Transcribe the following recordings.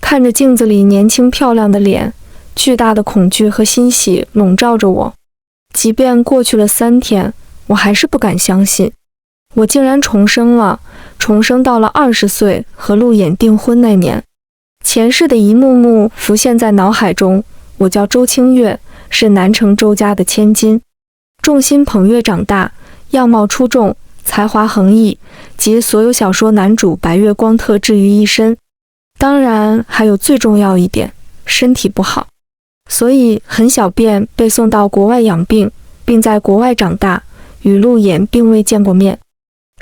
看着镜子里年轻漂亮的脸，巨大的恐惧和欣喜笼罩着我。即便过去了3天，我还是不敢相信，我竟然重生了，重生到了20岁和陆衍订婚那年。前世的一幕幕浮现在脑海中。我叫周清月，是南城周家的千金，众星捧月长大，样貌出众，才华横溢，集所有小说男主白月光特质于一身。当然还有最重要一点，身体不好，所以很小便被送到国外养病，并在国外长大，与陆衍并未见过面。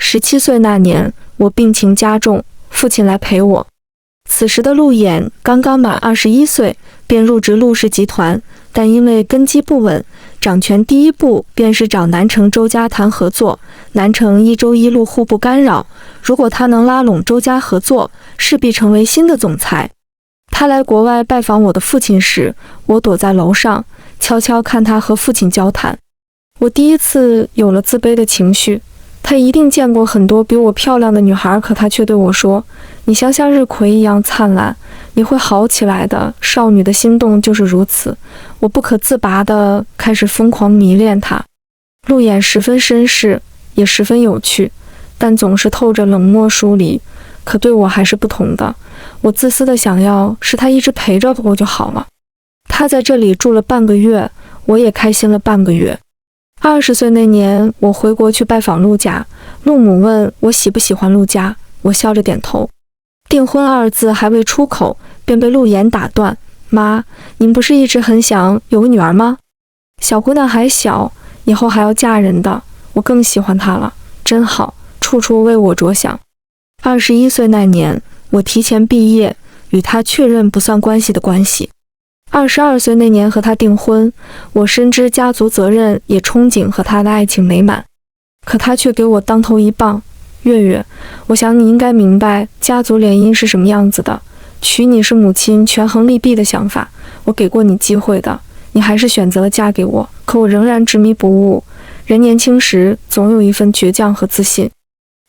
17岁那年，我病情加重，父亲来陪我。此时的陆衍刚刚满21岁，便入职陆氏集团，但因为根基不稳，掌权第一步便是找南城周家谈合作。南城一周一路互不干扰，如果他能拉拢周家合作，势必成为新的总裁。他来国外拜访我的父亲时，我躲在楼上，悄悄看他和父亲交谈。我第一次有了自卑的情绪。他一定见过很多比我漂亮的女孩，可他却对我说，你像向日葵一样灿烂，你会好起来的。少女的心动就是如此。我不可自拔地开始疯狂迷恋他。陆衍十分绅士，也十分有趣，但总是透着冷漠疏离。可对我还是不同的，我自私的想要是他一直陪着我就好了。他在这里住了半个月，我也开心了半个月。20岁那年，我回国去拜访陆家，陆母问我喜不喜欢陆家，我笑着点头。订婚2字还未出口，便被陆衍打断。妈，您不是一直很想有个女儿吗？小姑娘还小，以后还要嫁人的，我更喜欢她了，真好，处处为我着想。21岁那年，我提前毕业，与她确认不算关系的关系。22岁那年和他订婚，我深知家族责任，也憧憬和他的爱情美满。可他却给我当头一棒。月月，我想你应该明白家族联姻是什么样子的，娶你是母亲权衡利弊的想法，我给过你机会的，你还是选择了嫁给我，可我仍然执迷不悟。人年轻时总有一份倔强和自信。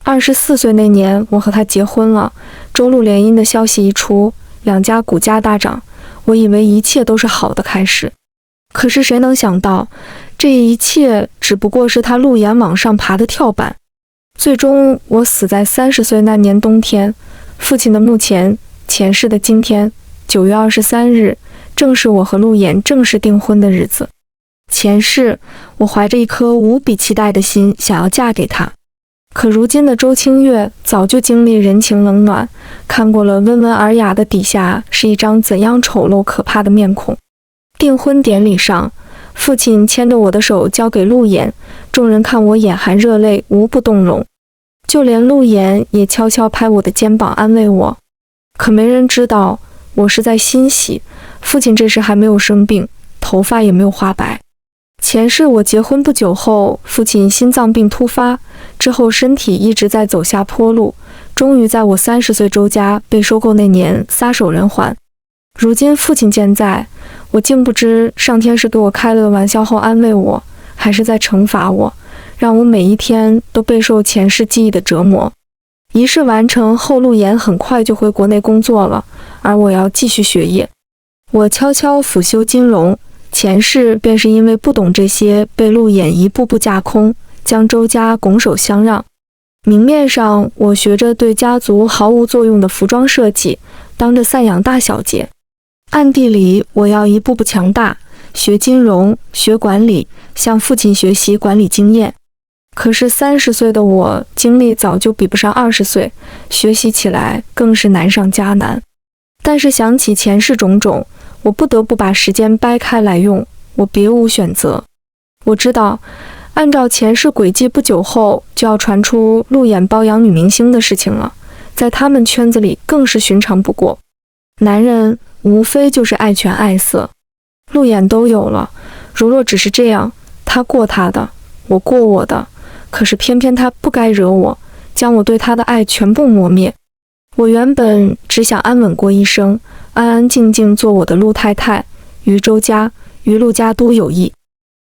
24岁那年，我和他结婚了，周陆联姻的消息一出，两家股价大涨。我以为一切都是好的开始，可是谁能想到，这一切只不过是他陆衍往上爬的跳板。最终，我死在30岁那年冬天，父亲的墓前，前世的今天，9月23日，正是我和陆衍正式订婚的日子。前世，我怀着一颗无比期待的心，想要嫁给他。可如今的周清月早就经历人情冷暖，看过了温文尔雅的底下是一张怎样丑陋可怕的面孔。订婚典礼上，父亲牵着我的手交给陆衍，众人看我眼含热泪，无不动容，就连陆衍也悄悄拍我的肩膀安慰我。可没人知道，我是在欣喜，父亲这时还没有生病，头发也没有花白。前世我结婚不久后，父亲心脏病突发，之后身体一直在走下坡路，终于在我30岁周家被收购那年撒手人寰。如今父亲健在，我竟不知上天是给我开了个玩笑后安慰我，还是在惩罚我，让我每一天都备受前世记忆的折磨。仪式完成后，陆衍很快就回国内工作了，而我要继续学业。我悄悄辅修金融，前世便是因为不懂这些，被陆衍一步步架空，将周家拱手相让。明面上我学着对家族毫无作用的服装设计，当着赡养大小姐，暗地里我要一步步强大，学金融，学管理，向父亲学习管理经验。可是30岁的我精力早就比不上20岁，学习起来更是难上加难。但是想起前世种种，我不得不把时间掰开来用，我别无选择。我知道，按照前世轨迹，不久后就要传出陆衍包养女明星的事情了，在他们圈子里更是寻常不过。男人无非就是爱权爱色，陆衍都有了，如若只是这样，他过他的，我过我的，可是偏偏他不该惹我，将我对他的爱全部磨灭。我原本只想安稳过一生，安安静静做我的陆太太，于周家于陆家都有益。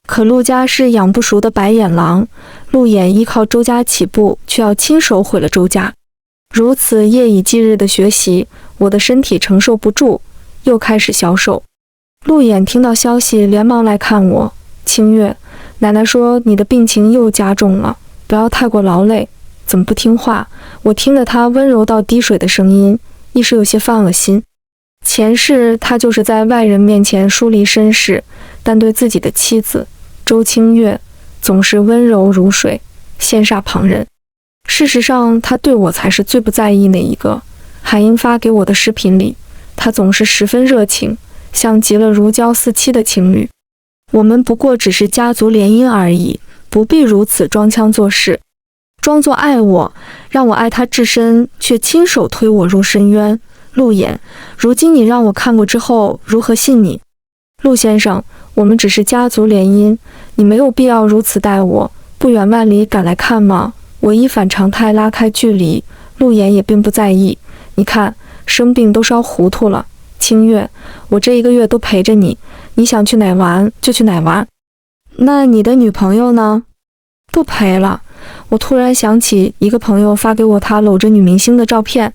可陆家是养不熟的白眼狼，陆衍依靠周家起步，却要亲手毁了周家。如此夜以继日的学习，我的身体承受不住，又开始消瘦。陆衍听到消息，连忙来看我。清月，奶奶说你的病情又加重了，不要太过劳累。怎么不听话？我听着他温柔到滴水的声音，一时有些犯恶心。前世他就是在外人面前疏离身世，但对自己的妻子周清月总是温柔如水，羡煞旁人。事实上，他对我才是最不在意那一个。韩英发给我的视频里，他总是十分热情，像极了如胶似漆的情侣。我们不过只是家族联姻而已，不必如此装腔作势，装作爱我，让我爱他至深，却亲手推我入深渊。陆衍，如今你让我看过之后，如何信你？陆先生，我们只是家族联姻，你没有必要如此待我，不远万里赶来看吗？我一反常态拉开距离，陆衍也并不在意。你看，生病都烧糊涂了。清月，我这1个月都陪着你，你想去哪玩就去哪玩。那你的女朋友呢？不陪了。我突然想起一个朋友发给我他搂着女明星的照片，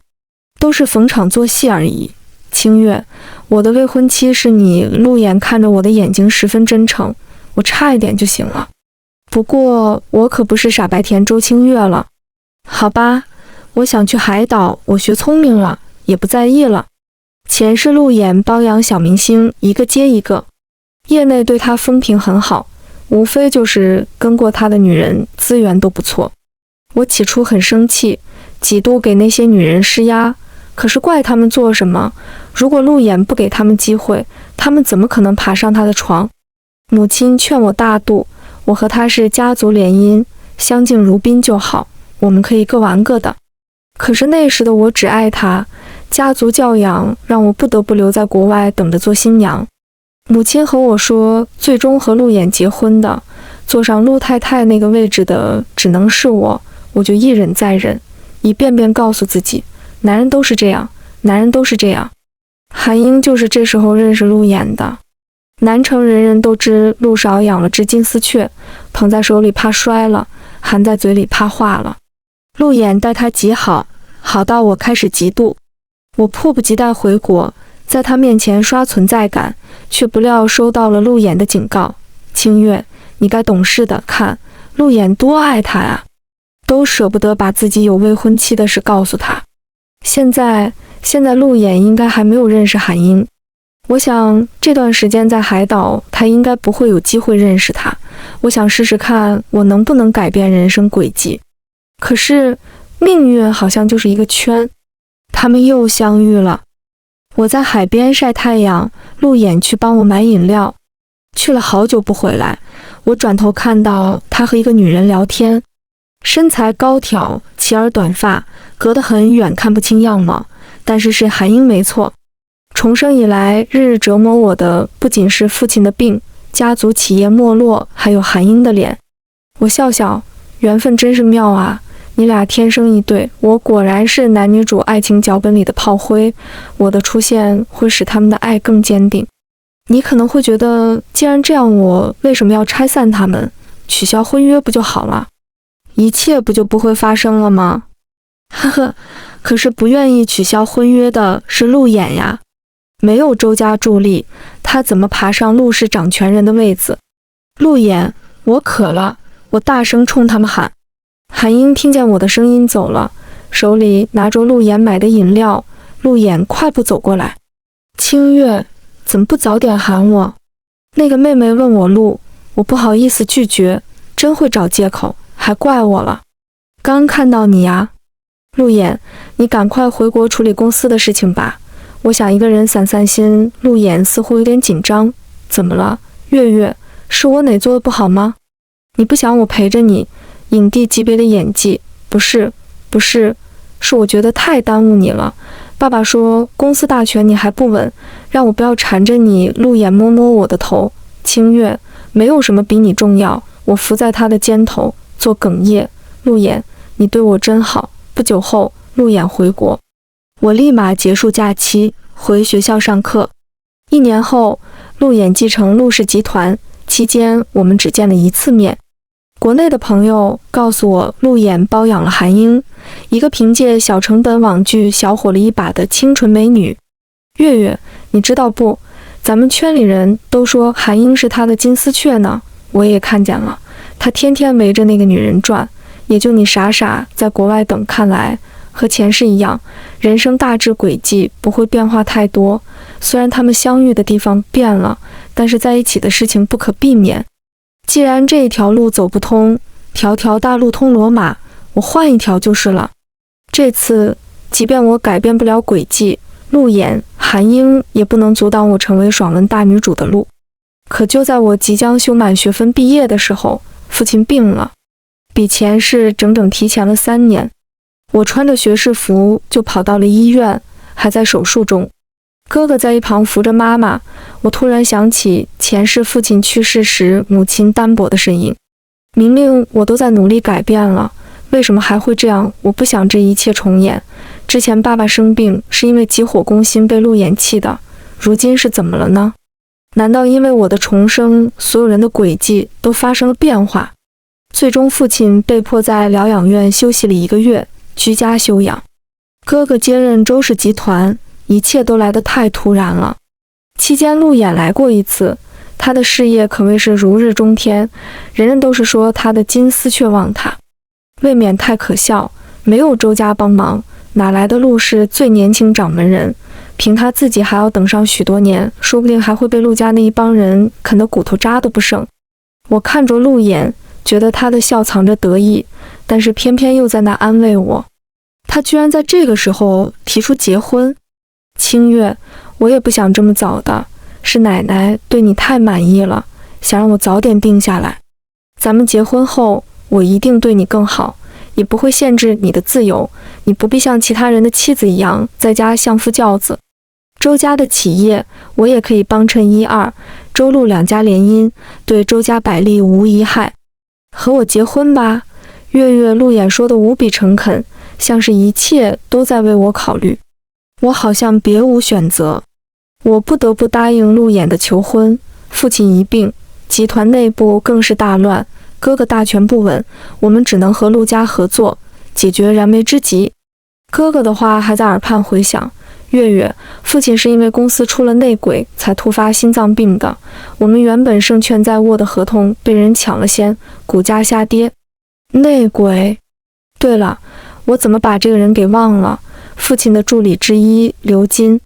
都是逢场作戏而已。清月，我的未婚妻是你。陆衍看着我的眼睛十分真诚，我差一点就行了。不过我可不是傻白甜周清月了。好吧，我想去海岛，我学聪明了，也不在意了。前世陆衍包养小明星，一个接一个，业内对他风评很好，无非就是跟过他的女人资源都不错。我起初很生气，几度给那些女人施压，可是怪他们做什么？如果陆衍不给他们机会，他们怎么可能爬上他的床？母亲劝我大度，我和他是家族联姻，相敬如宾就好，我们可以各玩各的。可是那时的我只爱他，家族教养让我不得不留在国外等着做新娘。母亲和我说，最终和陆衍结婚的，坐上陆太太那个位置的只能是我，我就一忍再忍，一遍遍告诉自己，男人都是这样，男人都是这样。韩英就是这时候认识陆衍的。南城人人都知陆少养了只金丝雀，捧在手里怕摔了，含在嘴里怕化了。陆衍待他极好，好到我开始嫉妒。我迫不及待回国，在他面前刷存在感，却不料收到了陆衍的警告。清月，你该懂事的，看陆衍多爱他呀，都舍不得把自己有未婚妻的事告诉他。现在陆衍应该还没有认识韩英，我想这段时间在海岛，他应该不会有机会认识他。我想试试看，我能不能改变人生轨迹。可是命运好像就是一个圈，他们又相遇了。我在海边晒太阳，陆衍去帮我买饮料，去了好久不回来。我转头看到他和一个女人聊天，身材高挑，齐耳短发，隔得很远看不清样貌，但是是韩英没错。重生以来，日日折磨我的不仅是父亲的病，家族企业没落，还有韩英的脸。我笑笑，缘分真是妙啊，你俩天生一对，我果然是男女主爱情脚本里的炮灰，我的出现会使他们的爱更坚定。你可能会觉得，既然这样，我为什么要拆散他们，取消婚约不就好了？一切不就不会发生了吗？呵呵，可是不愿意取消婚约的是陆衍呀。没有周家助力，他怎么爬上陆氏掌权人的位子？陆衍，我渴了，我大声冲他们喊。韩英听见我的声音走了，手里拿着陆衍买的饮料。陆衍快步走过来，清月，怎么不早点喊我？那个妹妹问我路，我不好意思拒绝，真会找借口，还怪我了。刚看到你呀。陆衍，你赶快回国处理公司的事情吧。我想一个人散散心。陆衍似乎有点紧张，怎么了？月月，是我哪做的不好吗？你不想我陪着你？影帝级别的演技，不是，是我觉得太耽误你了。爸爸说公司大权你还不稳，让我不要缠着你。陆衍摸摸我的头，清月，没有什么比你重要。我伏在他的肩头做哽咽。陆衍，你对我真好。不久后，陆衍回国。我立马结束假期，回学校上课。1年后，陆衍继承陆氏集团，期间我们只见了1次面。国内的朋友告诉我，路演包养了韩英，一个凭借小成本网剧小火了一把的清纯美女。月月，你知道不？咱们圈里人都说韩英是他的金丝雀呢，我也看见了，他天天围着那个女人转，也就你傻傻在国外等，看来和前世一样，人生大致轨迹不会变化太多。虽然他们相遇的地方变了，但是在一起的事情不可避免。既然这一条路走不通，条条大路通罗马，我换一条就是了。这次，即便我改变不了轨迹，路演、韩英也不能阻挡我成为爽文大女主的路。可就在我即将修满学分毕业的时候，父亲病了，比前世整整提前了3年。我穿着学士服就跑到了医院，还在手术中。哥哥在一旁扶着妈妈，我突然想起前世父亲去世时母亲单薄的身影。明明我都在努力改变了，为什么还会这样？我不想这一切重演。之前爸爸生病是因为急火攻心被路演气的，如今是怎么了呢？难道因为我的重生，所有人的轨迹都发生了变化？最终父亲被迫在疗养院休息了1个月，居家休养。哥哥接任周氏集团，一切都来得太突然了。期间路演来过一次，他的事业可谓是如日中天，人人都是说他的金丝雀望他，未免太可笑。没有周家帮忙，哪来的陆氏最年轻掌门人？凭他自己还要等上许多年，说不定还会被陆家那一帮人啃得骨头渣都不剩。我看着路演，觉得他的笑藏着得意，但是偏偏又在那安慰我。他居然在这个时候提出结婚。清月，我也不想这么早的，是奶奶对你太满意了，想让我早点定下来。咱们结婚后，我一定对你更好，也不会限制你的自由，你不必像其他人的妻子一样在家相夫教子。周家的企业，我也可以帮衬一二，周陆2家联姻，对周家百利无一害。和我结婚吧。月月路演说的无比诚恳，像是一切都在为我考虑。我好像别无选择，我不得不答应路演的求婚。父亲一病，集团内部更是大乱，哥哥大权不稳，我们只能和陆家合作，解决燃眉之急。哥哥的话还在耳畔回响，月月，父亲是因为公司出了内鬼才突发心脏病的，我们原本胜券在握的合同被人抢了先，股价下跌。内鬼？对了，我怎么把这个人给忘了？父亲的助理之一刘金，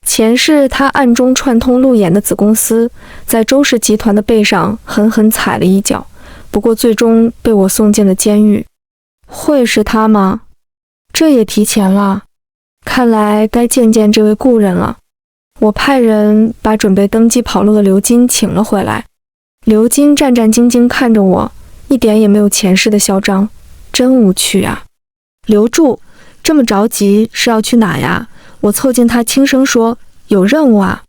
前世他暗中串通路演的子公司，在周氏集团的背上狠狠踩了一脚，不过最终被我送进了监狱。会是他吗？这也提前了，看来该见见这位故人了。我派人把准备登记跑路的刘金请了回来。刘金战战兢兢看着我，一点也没有前世的嚣张，真无趣啊。刘柱，这么着急是要去哪呀？我凑近他轻声说，有任务啊。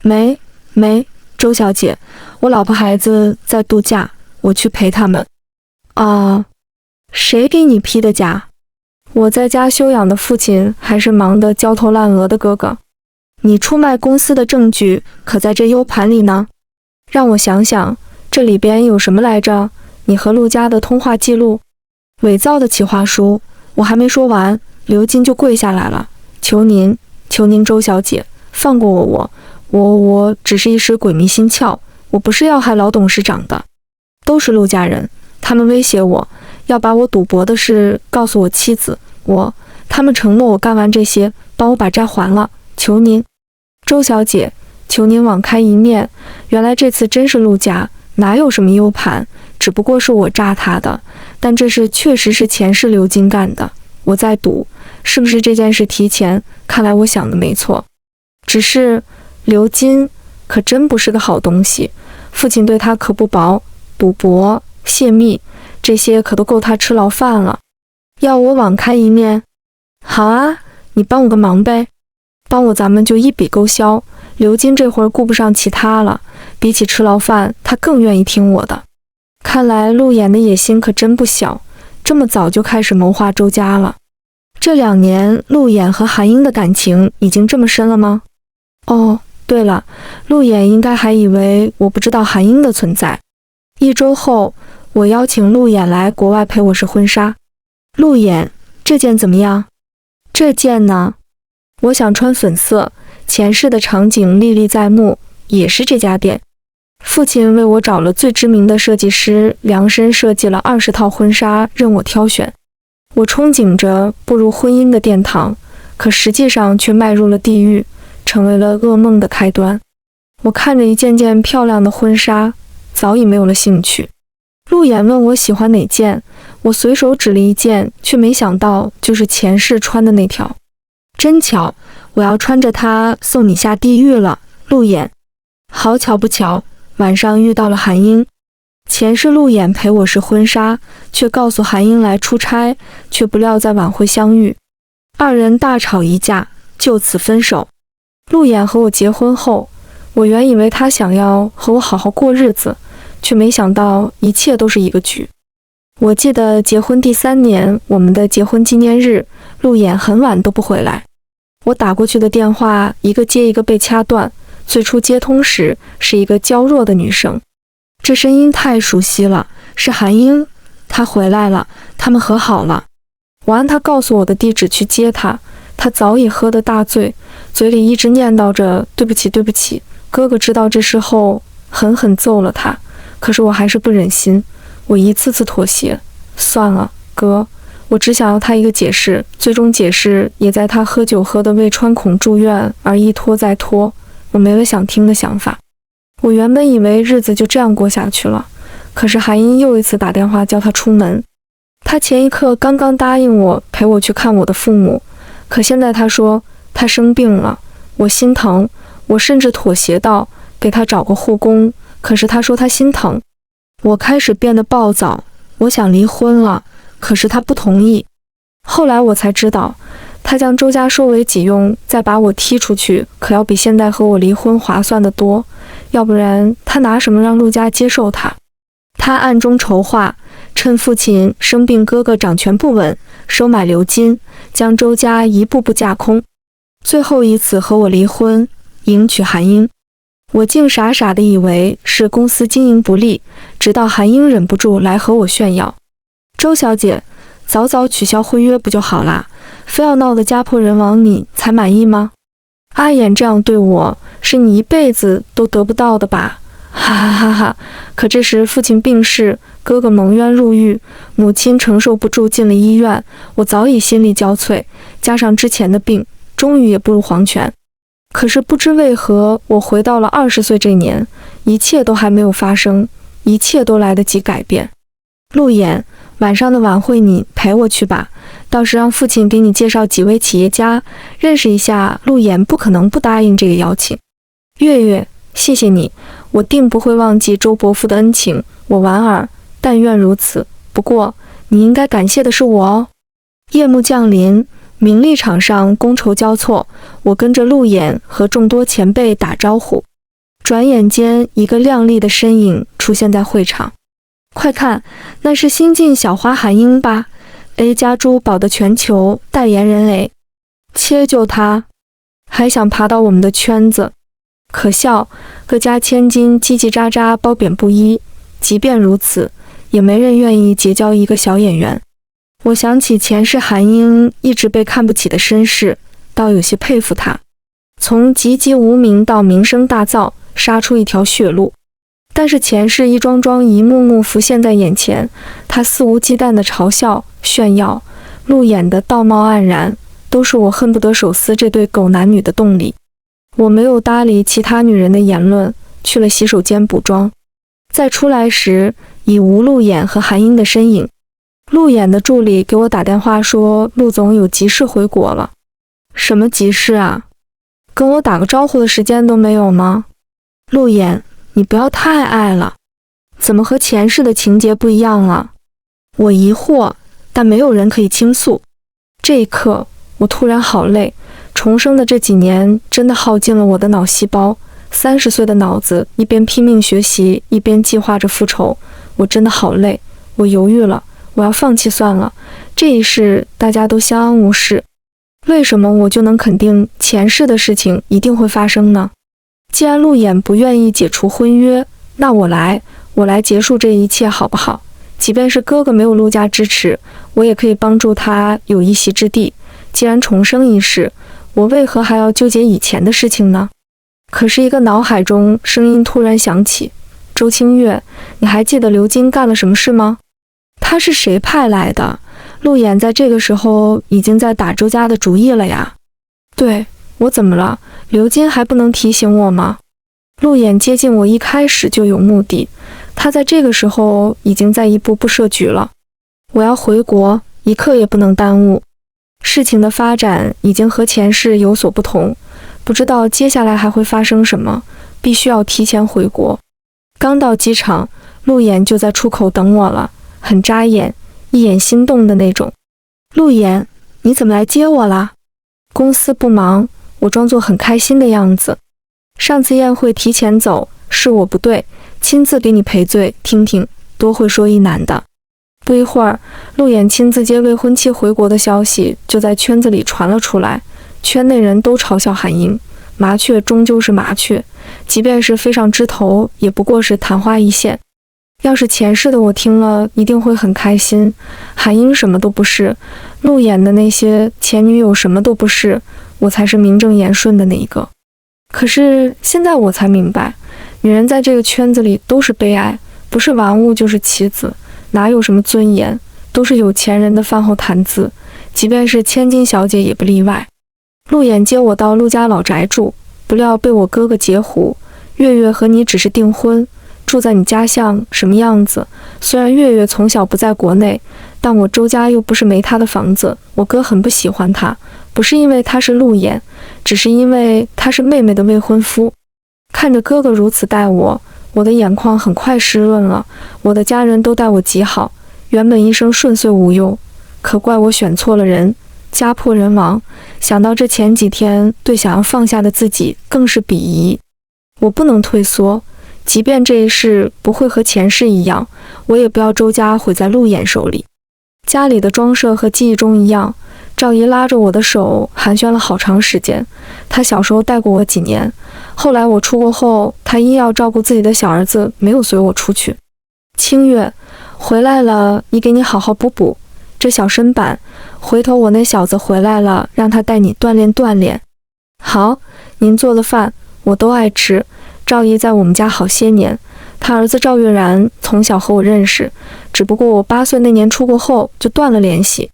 没，周小姐，我老婆孩子在度假，我去陪他们。啊，谁给你批的假？我在家休养的父亲还是忙得焦头烂额的哥哥。你出卖公司的证据可在这 U 盘里呢？让我想想，这里边有什么来着？你和陆家的通话记录，伪造的企划书。我还没说完，刘金就跪下来了，求您周小姐，放过我只是一时鬼迷心窍，我不是要害老董事长的。都是陆家人，他们威胁我要把我赌博的事告诉我妻子，他们承诺我干完这些，帮我把债还了，求您，周小姐，求您网开一面，原来这次真是陆家，哪有什么 U 盘，只不过是我诈他的，但这事确实是前世刘金干的，我在赌，是不是这件事提前？看来我想的没错，只是刘金可真不是个好东西，父亲对他可不薄，赌博、泄密，这些可都够他吃牢饭了。要我网开一面？好啊，你帮我个忙呗，帮我咱们就一笔勾销。刘金这会儿顾不上其他了，比起吃牢饭，他更愿意听我的。看来陆演的野心可真不小，这么早就开始谋划周家了。这2年，陆演和韩英的感情已经这么深了吗？哦，对了，陆演应该还以为我不知道韩英的存在。1周后，我邀请路演来国外陪我试婚纱。路演，这件怎么样？这件呢？我想穿粉色，前世的场景历历在目，也是这家店。父亲为我找了最知名的设计师，量身设计了20套婚纱，任我挑选。我憧憬着步入婚姻的殿堂，可实际上却迈入了地狱，成为了噩梦的开端。我看着一件件漂亮的婚纱，早已没有了兴趣。路演问我喜欢哪件，我随手指了一件，却没想到就是前世穿的那条。真巧，我要穿着它送你下地狱了，路演。好巧不巧，晚上遇到了韩英。前世路演陪我试婚纱，却告诉韩英来出差，却不料在晚会相遇，二人大吵一架，就此分手。路演和我结婚后，我原以为他想要和我好好过日子，却没想到一切都是一个局。我记得结婚第3年，我们的结婚纪念日，路演很晚都不回来。我打过去的电话一个接一个被掐断，最初接通时是一个娇弱的女生，这声音太熟悉了，是韩英，她回来了，他们和好了。我按她告诉我的地址去接她，她早已喝得大醉，嘴里一直念叨着对不起对不起。哥哥知道这事后狠狠揍了她，可是我还是不忍心，我一次次妥协。算了，哥，我只想要他一个解释，最终解释也在他喝酒喝得胃穿孔住院而一拖再拖，我没了想听的想法。我原本以为日子就这样过下去了，可是韩英又一次打电话叫他出门。他前一刻刚刚答应我陪我去看我的父母，可现在他说他生病了，我心疼，我甚至妥协到给他找个护工，可是他说他心疼。我开始变得暴躁，我想离婚了，可是他不同意。后来我才知道，他将周家收为己用，再把我踢出去，可要比现在和我离婚划算得多，要不然他拿什么让陆家接受他？他暗中筹划，趁父亲生病，哥哥掌权不稳，收买流金，将周家一步步架空，最后以此和我离婚，迎娶韩英。我竟傻傻的以为是公司经营不利，直到韩英忍不住来和我炫耀：周小姐，早早取消婚约不就好啦，非要闹得家破人亡你才满意吗？阿衍这样对我，是你一辈子都得不到的吧？哈哈哈哈！可这时父亲病逝，哥哥蒙冤入狱，母亲承受不住进了医院，我早已心力交瘁，加上之前的病，终于也步入黄泉。可是不知为何，我回到了20岁这年，一切都还没有发生，一切都来得及改变。路演，晚上的晚会你陪我去吧，到时让父亲给你介绍几位企业家，认识一下。路演不可能不答应这个邀请。月月，谢谢你，我定不会忘记周伯父的恩情，我莞尔，但愿如此。不过，你应该感谢的是我哦。夜幕降临，名利场上觥筹交错，我跟着路演和众多前辈打招呼。转眼间，一个亮丽的身影出现在会场。快看，那是新晋小花韩英吧 ？A 家珠宝的全球代言人诶，切就她，还想爬到我们的圈子，可笑，各家千金叽叽喳喳，褒贬不一。即便如此，也没人愿意结交一个小演员。我想起前世韩英一直被看不起的身世，倒有些佩服她，从籍籍无名到名声大噪，杀出一条血路。但是前世一桩桩一幕幕浮现在眼前，她肆无忌惮的嘲笑、炫耀，路演的道貌岸然，都是我恨不得手撕这对狗男女的动力。我没有搭理其他女人的言论，去了洗手间补妆。再出来时，已无路演和韩英的身影。路演的助理给我打电话说，陆总有急事回国了。什么急事啊？跟我打个招呼的时间都没有吗？路演，你不要太爱了，怎么和前世的情节不一样了？我疑惑，但没有人可以倾诉。这一刻，我突然好累，重生的这几年真的耗尽了我的脑细胞。30岁的脑子一边拼命学习，一边计划着复仇，我真的好累。我犹豫了，我要放弃算了，这一世大家都相安无事，为什么我就能肯定前世的事情一定会发生呢？既然路演不愿意解除婚约，那我来结束这一切好不好？即便是哥哥没有陆家支持，我也可以帮助他有一席之地。既然重生一世，我为何还要纠结以前的事情呢？可是一个脑海中声音突然响起：周清月，你还记得刘金干了什么事吗？他是谁派来的？陆衍在这个时候已经在打周家的主意了呀。对，我怎么了？刘金还不能提醒我吗？陆衍接近我一开始就有目的，他在这个时候已经在一步步设局了。我要回国，一刻也不能耽误。事情的发展已经和前世有所不同，不知道接下来还会发生什么，必须要提前回国。刚到机场，陆衍就在出口等我了，很扎眼，一眼心动的那种。陆衍，你怎么来接我啦？公司不忙，我装作很开心的样子。上次宴会提前走，是我不对，亲自给你赔罪，听听，多会说一男的。不一会儿，陆衍亲自接未婚妻回国的消息就在圈子里传了出来，圈内人都嘲笑韩英，麻雀终究是麻雀，即便是飞上枝头，也不过是昙花一现。要是前世的我听了，一定会很开心。韩英什么都不是，陆衍的那些前女友什么都不是，我才是名正言顺的那一个。可是现在我才明白，女人在这个圈子里都是悲哀，不是玩物就是棋子，哪有什么尊严，都是有钱人的饭后谈资，即便是千金小姐也不例外。陆衍接我到陆家老宅住，不料被我哥哥截胡。月月和你只是订婚，住在你家像什么样子？虽然月月从小不在国内，但我周家又不是没她的房子。我哥很不喜欢她，不是因为她是陆衍，只是因为她是妹妹的未婚夫。看着哥哥如此待我，我的眼眶很快湿润了。我的家人都待我极好，原本一生顺遂无忧，可怪我选错了人，家破人亡。想到这前几天对想要放下的自己更是鄙夷。我不能退缩，即便这一世不会和前世一样，我也不要周家毁在陆衍手里。家里的装设和记忆中一样，赵姨拉着我的手寒暄了好长时间。她小时候带过我几年，后来我出国后，她因要照顾自己的小儿子，没有随我出去。清月，回来了，你给你好好补补这小身板，回头我那小子回来了，让他带你锻炼锻炼。好，您做的饭我都爱吃。赵姨在我们家好些年，她儿子赵月然从小和我认识，只不过我8岁那年出国后就断了联系。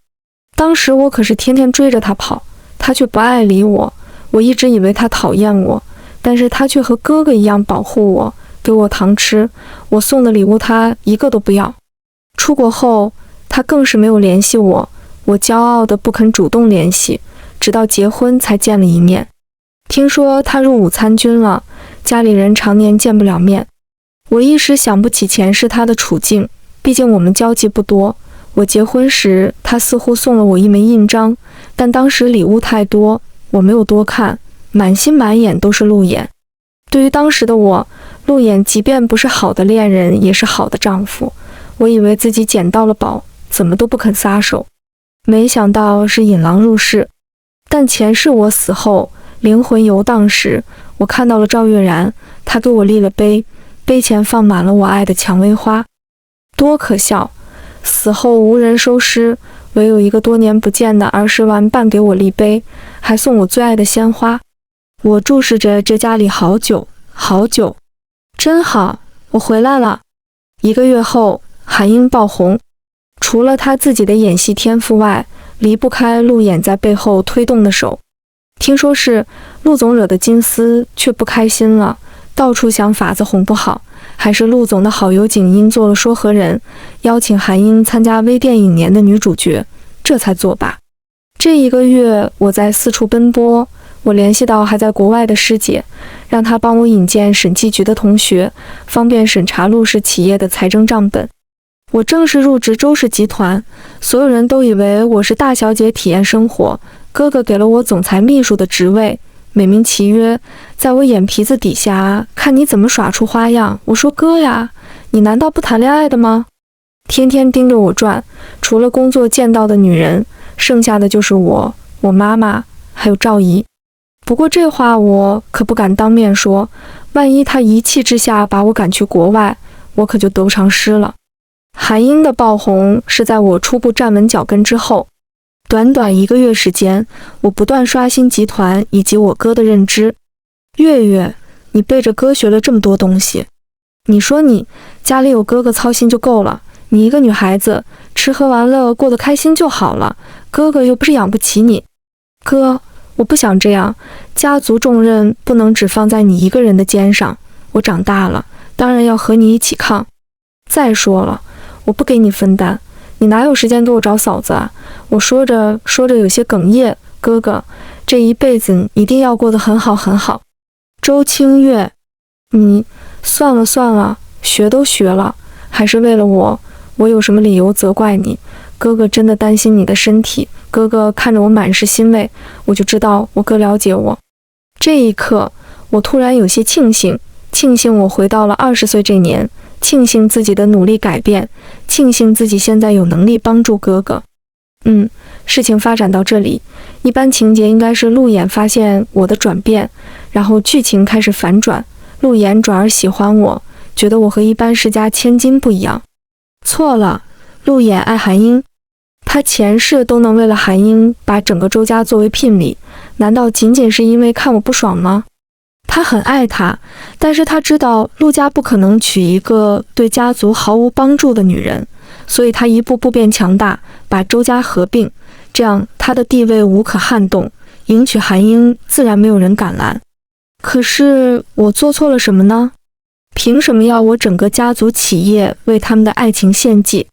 当时我可是天天追着他跑，他却不爱理我。我一直以为他讨厌我，但是他却和哥哥一样保护我，给我糖吃，我送的礼物他一个都不要。出国后，他更是没有联系我，我骄傲的不肯主动联系，直到结婚才见了一面。听说他入伍参军了，家里人常年见不了面。我一时想不起前世他的处境，毕竟我们交集不多。我结婚时，他似乎送了我一枚印章，但当时礼物太多，我没有多看，满心满眼都是陆衍。对于当时的我，陆衍即便不是好的恋人，也是好的丈夫。我以为自己捡到了宝，怎么都不肯撒手，没想到是引狼入室。但前世我死后，灵魂游荡时，我看到了赵月然，他给我立了碑，碑前放满了我爱的蔷薇花，多可笑！死后无人收尸，唯有一个多年不见的儿时玩伴给我立碑，还送我最爱的鲜花。我注视着这家里好久好久，真好，我回来了。1个月后，韩英爆红，除了他自己的演戏天赋外，离不开陆衍在背后推动的手。听说是陆总惹的金丝却不开心了，到处想法子哄不好，还是陆总的好友景英做了说和人，邀请韩英参加微电影年的女主角，这才作罢。这1个月我在四处奔波，我联系到还在国外的师姐，让她帮我引荐审计局的同学，方便审查陆氏企业的财政账本。我正式入职周氏集团，所有人都以为我是大小姐体验生活，哥哥给了我总裁秘书的职位，美名其曰在我眼皮子底下看你怎么耍出花样。我说哥呀，你难道不谈恋爱的吗？天天盯着我转，除了工作见到的女人，剩下的就是我妈妈还有赵姨。不过这话我可不敢当面说，万一她一气之下把我赶去国外，我可就得不偿失了。韩英的爆红是在我初步站稳脚跟之后，短短1个月时间，我不断刷新集团以及我哥的认知。月月，你背着哥学了这么多东西，你说你家里有哥哥操心就够了，你一个女孩子吃喝玩乐过得开心就好了，哥哥又不是养不起你。哥，我不想这样，家族重任不能只放在你一个人的肩上，我长大了，当然要和你一起扛。再说了，我不给你分担，你哪有时间给我找嫂子啊？我说着有些哽咽，哥哥，这一辈子你一定要过得很好很好。周清月，你算了，学都学了，还是为了我有什么理由责怪你？哥哥真的担心你的身体。哥哥看着我满是欣慰，我就知道我哥了解我。这一刻，我突然有些庆幸我回到了20岁这年，庆幸自己的努力改变，庆幸自己现在有能力帮助哥哥。事情发展到这里，一般情节应该是陆演发现我的转变，然后剧情开始反转，陆演转而喜欢我，觉得我和一般世家千金不一样。错了，陆演爱韩英，他前世都能为了韩英把整个周家作为聘礼，难道仅仅是因为看我不爽吗？他很爱她，但是他知道陆家不可能娶一个对家族毫无帮助的女人，所以他一步步变强大，把周家合并，这样他的地位无可撼动，迎娶韩英自然没有人敢拦。可是我做错了什么呢？凭什么要我整个家族企业为他们的爱情献祭？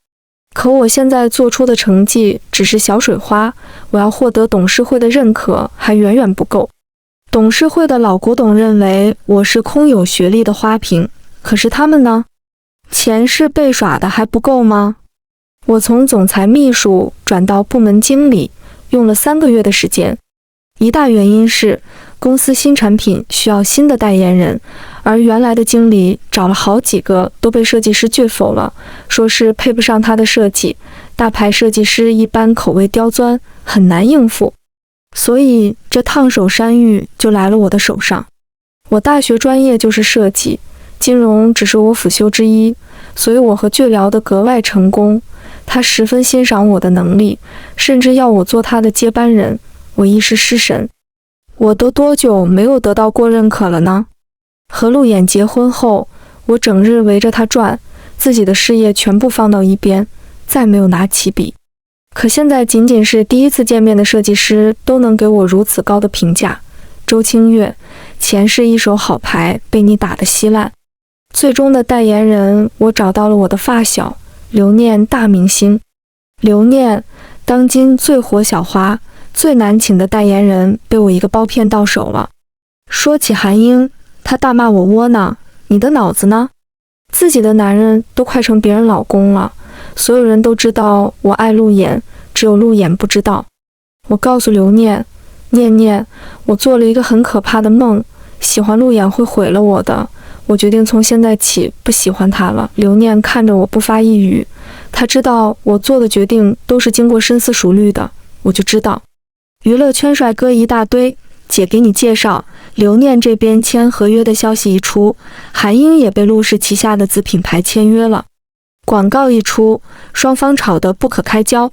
可我现在做出的成绩只是小水花，我要获得董事会的认可还远远不够。董事会的老古董认为我是空有学历的花瓶，可是他们呢？前世被耍的还不够吗？我从总裁秘书转到部门经理，用了3个月的时间。一大原因是公司新产品需要新的代言人，而原来的经理找了好几个都被设计师拒否了，说是配不上他的设计，大牌设计师一般口味刁钻，很难应付。所以这烫手山芋就来了我的手上。我大学专业就是设计，金融只是我辅修之一，所以我和巨聊得格外成功。他十分欣赏我的能力，甚至要我做他的接班人，我一时失神。我都多久没有得到过认可了呢？和陆演结婚后，我整日围着他转，自己的事业全部放到一边，再没有拿起笔。可现在仅仅是第一次见面的设计师都能给我如此高的评价。周清月，前世一手好牌被你打得稀烂。最终的代言人，我找到了我的发小刘念，大明星。刘念，当今最火小花，最难请的代言人，被我一个包骗到手了。说起韩英，他大骂我窝囊，你的脑子呢？自己的男人都快成别人老公了，所有人都知道我爱陆演，只有陆演不知道。我告诉刘念，念，我做了一个很可怕的梦，喜欢陆演会毁了我的，我决定从现在起不喜欢他了。刘念看着我不发一语，他知道我做的决定都是经过深思熟虑的。我就知道娱乐圈帅哥一大堆，姐给你介绍，刘念这边签合约的消息一出，韩英也被陆氏旗下的子品牌签约了。广告一出，双方吵得不可开交。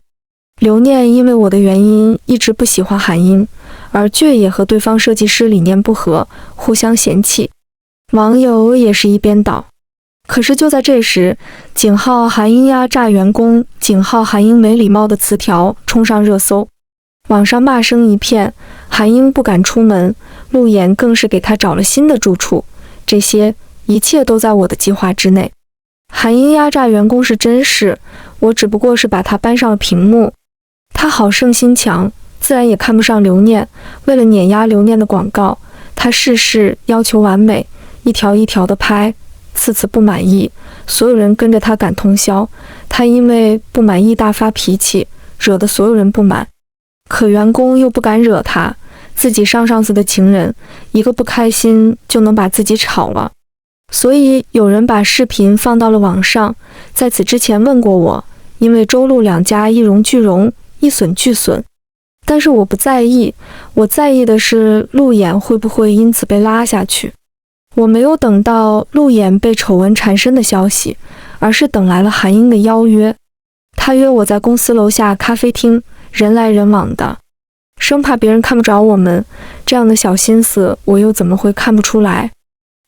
刘念因为我的原因一直不喜欢韩英，而倔也和对方设计师理念不合，互相嫌弃，网友也是一边倒。可是就在这时，井号韩英压榨员工，井号韩英没礼貌的词条冲上热搜，网上骂声一片，韩英不敢出门，陆演更是给他找了新的住处，这些一切都在我的计划之内。韩英压榨员工是真事，我只不过是把他搬上了屏幕。他好胜心强，自然也看不上刘念，为了碾压刘念的广告，他事事要求完美，一条一条的拍，次次不满意，所有人跟着他赶通宵，他因为不满意大发脾气，惹得所有人不满。可员工又不敢惹他，自己上司的情人，一个不开心就能把自己炒了。所以有人把视频放到了网上，在此之前问过我，因为周陆两家一荣俱荣，一损俱损。但是我不在意，我在意的是陆演会不会因此被拉下去。我没有等到陆演被丑闻缠身的消息，而是等来了韩英的邀约。他约我在公司楼下咖啡厅，人来人往的，生怕别人看不着我们，这样的小心思我又怎么会看不出来？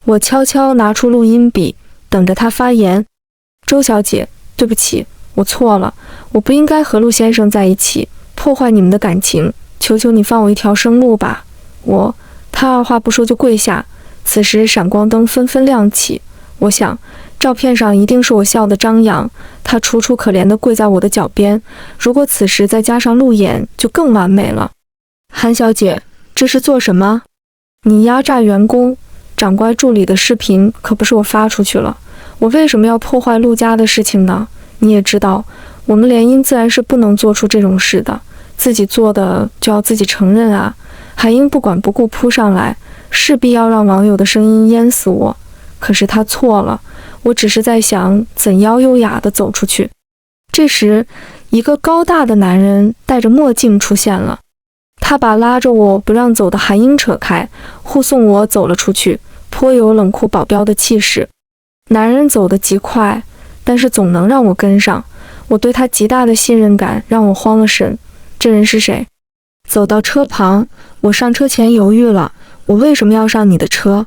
我悄悄拿出录音笔，等着他发言。周小姐，对不起，我错了，我不应该和陆先生在一起，破坏你们的感情，求求你放我一条生路吧。他二话不说就跪下。此时闪光灯纷纷亮起，我想照片上一定是我笑得张扬，他楚楚可怜地跪在我的脚边，如果此时再加上路演就更完美了。韩小姐，这是做什么？你压榨员工，长官助理的视频可不是我发出去了，我为什么要破坏陆家的事情呢？你也知道，我们联姻自然是不能做出这种事的，自己做的就要自己承认啊。韩英不管不顾扑上来，势必要让网友的声音淹死我。可是他错了，我只是在想怎样优雅地走出去。这时，一个高大的男人戴着墨镜出现了，他把拉着我不让走的韩英扯开，护送我走了出去，颇有冷酷保镖的气势。男人走得极快，但是总能让我跟上，我对他极大的信任感让我慌了神。这人是谁？走到车旁，我上车前犹豫了，我为什么要上你的车？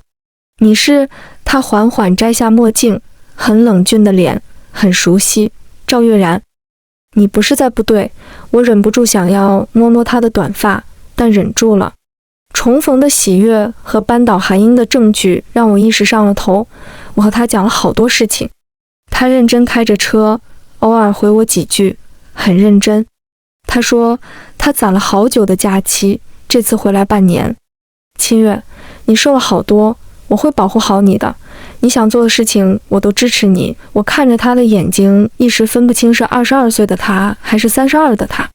你是？他缓缓摘下墨镜，很冷峻的脸，很熟悉，赵月然。你不是在部队？我忍不住想要摸摸他的短发，但忍住了。重逢的喜悦和扳倒韩英的证据让我一时上了头，我和他讲了好多事情。他认真开着车，偶尔回我几句，很认真。他说他攒了好久的假期，这次回来半年。清月，你瘦了好多，我会保护好你的，你想做的事情我都支持你。我看着他的眼睛，一时分不清是22岁的他还是32的他。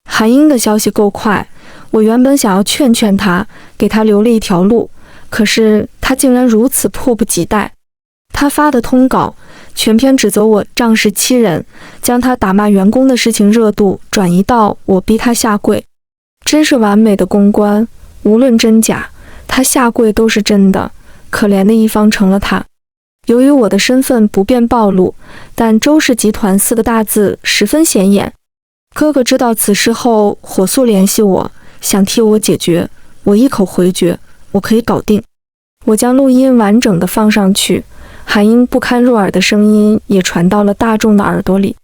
韩英的消息够快，我原本想要劝劝他，给他留了一条路，可是他竟然如此迫不及待。他发的通稿全篇指责我仗势欺人，将他打骂员工的事情热度转移到我逼他下跪，真是完美的公关。无论真假，他下跪都是真的，可怜的一方成了他。由于我的身份不便暴露，但周氏集团4个大字十分显眼。哥哥知道此事后火速联系我，想替我解决，我一口回绝，我可以搞定。我将录音完整的放上去，韩英不堪入耳的声音也传到了大众的耳朵里。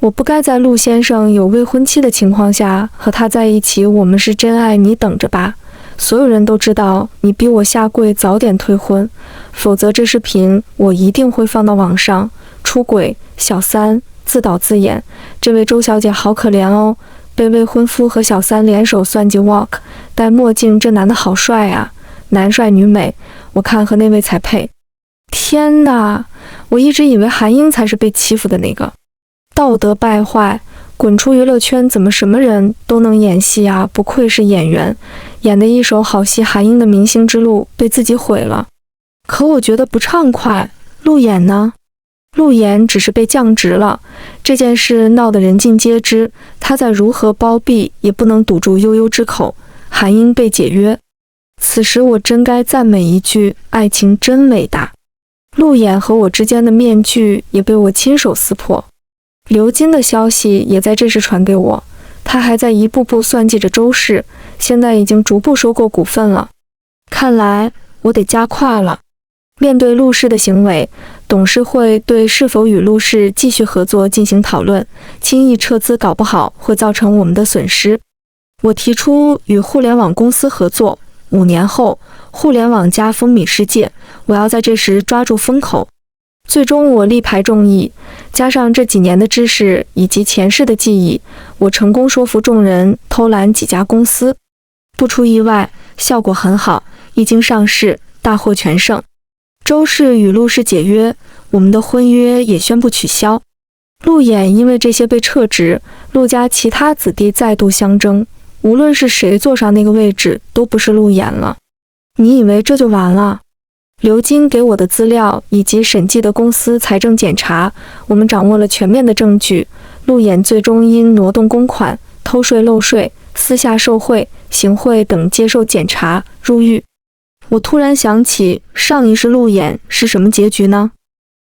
我不该在陆先生有未婚妻的情况下和他在一起，我们是真爱，你等着吧。所有人都知道你逼我下跪早点退婚，否则这视频我一定会放到网上。出轨、小三、自导自演，这位周小姐好可怜哦，被未婚夫和小三联手算计 walk。 戴墨镜这男的好帅啊，男帅女美，我看和那位才配。天哪，我一直以为韩英才是被欺负的那个，道德败坏，滚出娱乐圈怎么什么人都能演戏啊，不愧是演员，演的一手好戏。韩英的明星之路被自己毁了。可我觉得不畅快，陆演呢？陆演只是被降职了，这件事闹得人尽皆知，他再如何包庇也不能堵住悠悠之口。韩英被解约，此时我真该赞美一句，爱情真伟大。陆演和我之间的面具也被我亲手撕破。刘金的消息也在这时传给我，他还在一步步算计着周氏，现在已经逐步收购股份了。看来我得加快了。面对陆氏的行为，董事会对是否与陆氏继续合作进行讨论，轻易撤资搞不好会造成我们的损失。我提出与互联网公司合作，5年后互联网加风靡世界，我要在这时抓住风口。最终我力排众议，加上这几年的知识以及前世的记忆，我成功说服众人偷懒几家公司。不出意外，效果很好，一经上市，大获全胜。周氏与陆氏解约，我们的婚约也宣布取消。陆演因为这些被撤职，陆家其他子弟再度相争，无论是谁坐上那个位置，都不是陆演了。你以为这就完了？刘金给我的资料以及审计的公司财政检查，我们掌握了全面的证据。陆演最终因挪动公款、偷税漏税、私下受贿、行贿等接受检查入狱。我突然想起，上一世陆演是什么结局呢？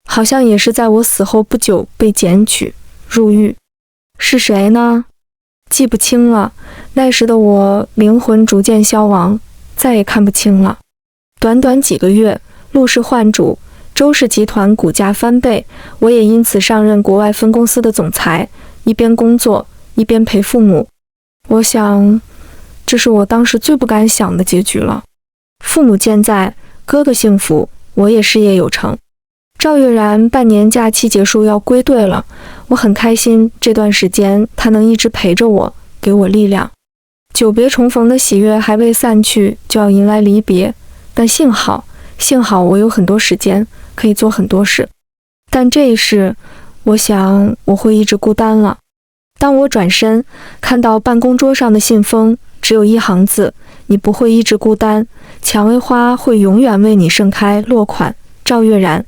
好像也是在我死后不久被检举入狱。是谁呢？记不清了，那时的我灵魂逐渐消亡，再也看不清了。短短几个月，陆氏换主，周氏集团股价翻倍，我也因此上任国外分公司的总裁，一边工作一边陪父母。我想，这是我当时最不敢想的结局了。父母健在，哥哥幸福，我也事业有成。赵月然半年假期结束要归队了，我很开心，这段时间他能一直陪着我，给我力量。久别重逢的喜悦还未散去，就要迎来离别，但幸好我有很多时间可以做很多事。但这一世，我想我会一直孤单了。当我转身看到办公桌上的信封，只有一行字：你不会一直孤单，蔷薇花会永远为你盛开。落款：赵月然。